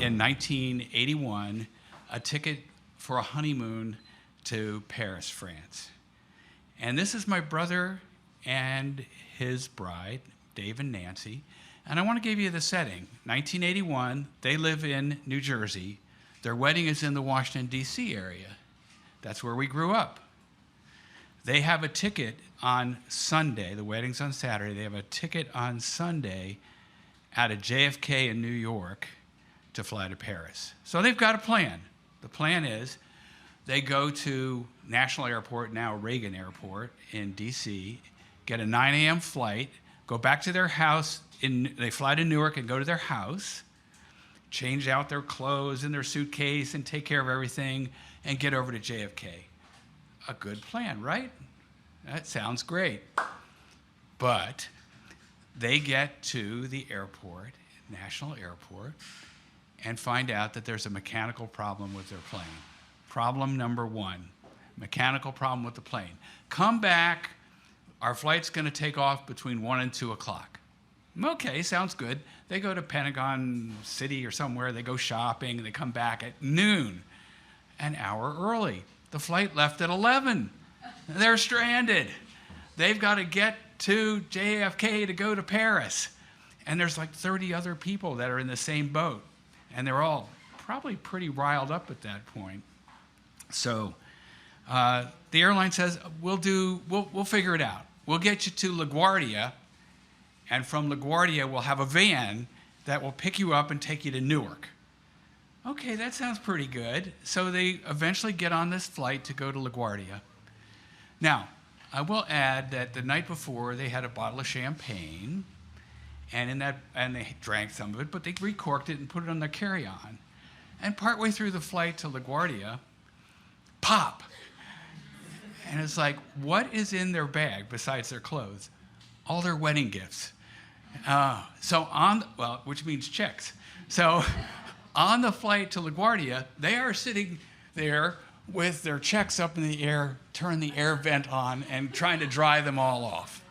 in 1981 a ticket for a honeymoon to Paris, France. And this is my brother and his bride, Dave and Nancy. And I want to give you the setting. 1981, they live in New Jersey. Their wedding is in the Washington, D.C. area. That's where we grew up. They have a ticket on Sunday. The wedding's on Saturday. They have a ticket on Sunday out of JFK in New York to fly to Paris. So they've got a plan. The plan is they go to National Airport, now Reagan Airport in D.C., get a 9 a.m. flight, go back to their house. They fly to Newark and go to their house, change out their clothes and their suitcase and take care of everything and get over to JFK. A good plan, right? That sounds great. But they get to the airport, National Airport, and find out that there's a mechanical problem with their plane. Problem number one, mechanical problem with the plane. Come back, our flight's gonna take off between 1 and 2 o'clock. Okay, sounds good. They go to Pentagon City or somewhere, they go shopping, and they come back at noon, an hour early. The flight left at 11. They're stranded. They've got to get to JFK to go to Paris. And there's like 30 other people that are in the same boat. And they're all probably pretty riled up at that point. So the airline says, we'll figure it out. We'll get you to LaGuardia, and from LaGuardia, we'll have a van that will pick you up and take you to Newark. Okay, that sounds pretty good. So they eventually get on this flight to go to LaGuardia. Now, I will add that the night before, they had a bottle of champagne, and they drank some of it, but they recorked it and put it on their carry-on. And partway through the flight to LaGuardia, pop! And it's like, what is in their bag besides their clothes? All their wedding gifts. Which means checks. So on the flight to LaGuardia, they are sitting there with their checks up in the air, turn the air vent on, and trying to dry them all off.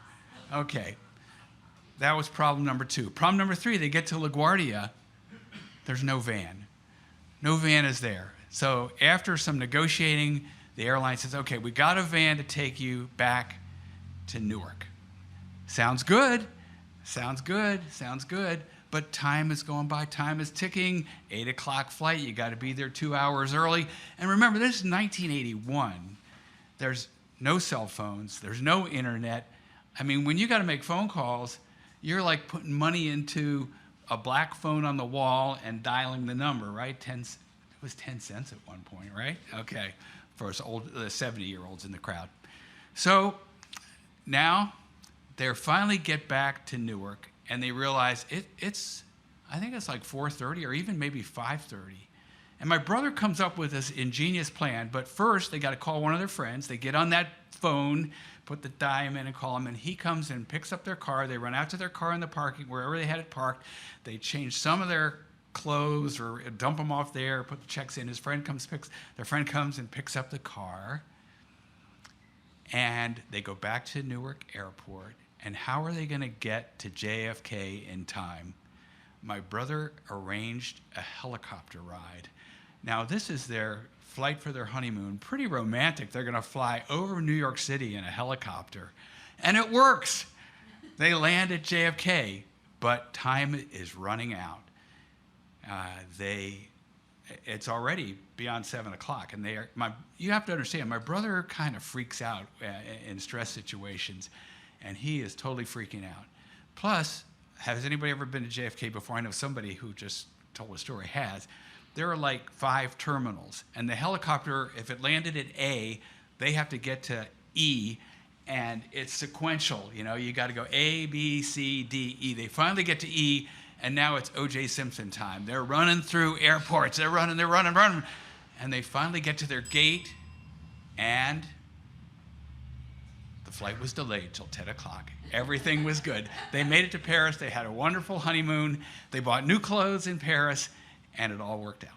Okay, that was problem number two. Problem number three, they get to LaGuardia, there's no van. No van is there. So after some negotiating, the airline says, okay, we got a van to take you back to Newark. Sounds good, sounds good, sounds good, but time is going by, time is ticking, 8 o'clock flight, you gotta be there 2 hours early. And remember, this is 1981. There's no cell phones, there's no internet. I mean, when you gotta make phone calls, you're like putting money into a black phone on the wall and dialing the number, right? It was 10 cents at one point, right? Okay, for us old, the 70-year-olds in the crowd. So now they finally get back to Newark, and they realize I think it's like 4:30 or even maybe 5:30. And my brother comes up with this ingenious plan, but first they got to call one of their friends. They get on that phone, put the dime in and call him, and he comes and picks up their car. They run out to their car in the parking, wherever they had it parked. They change some of their clothes or dump them off there, put the checks in. Their friend comes and picks up the car, and they go back to Newark Airport. And how are they going to get to JFK in time? My brother arranged a helicopter ride. Now, this is their flight for their honeymoon. Pretty romantic. They're going to fly over New York City in a helicopter. And it works. They land at JFK, but time is running out. It's already beyond 7 o'clock. And you have to understand, my brother kind of freaks out in stress situations. And he is totally freaking out. Plus, has anybody ever been to JFK before? I know somebody who just told a story has. There are like 5 terminals. And the helicopter, if it landed at A, they have to get to E, and it's sequential. You know, you got to go A, B, C, D, E. They finally get to E, and now it's O.J. Simpson time. They're running through airports. They're running. And they finally get to their gate, and the flight was delayed till 10 o'clock. Everything was good. They made it to Paris. They had a wonderful honeymoon. They bought new clothes in Paris, and it all worked out.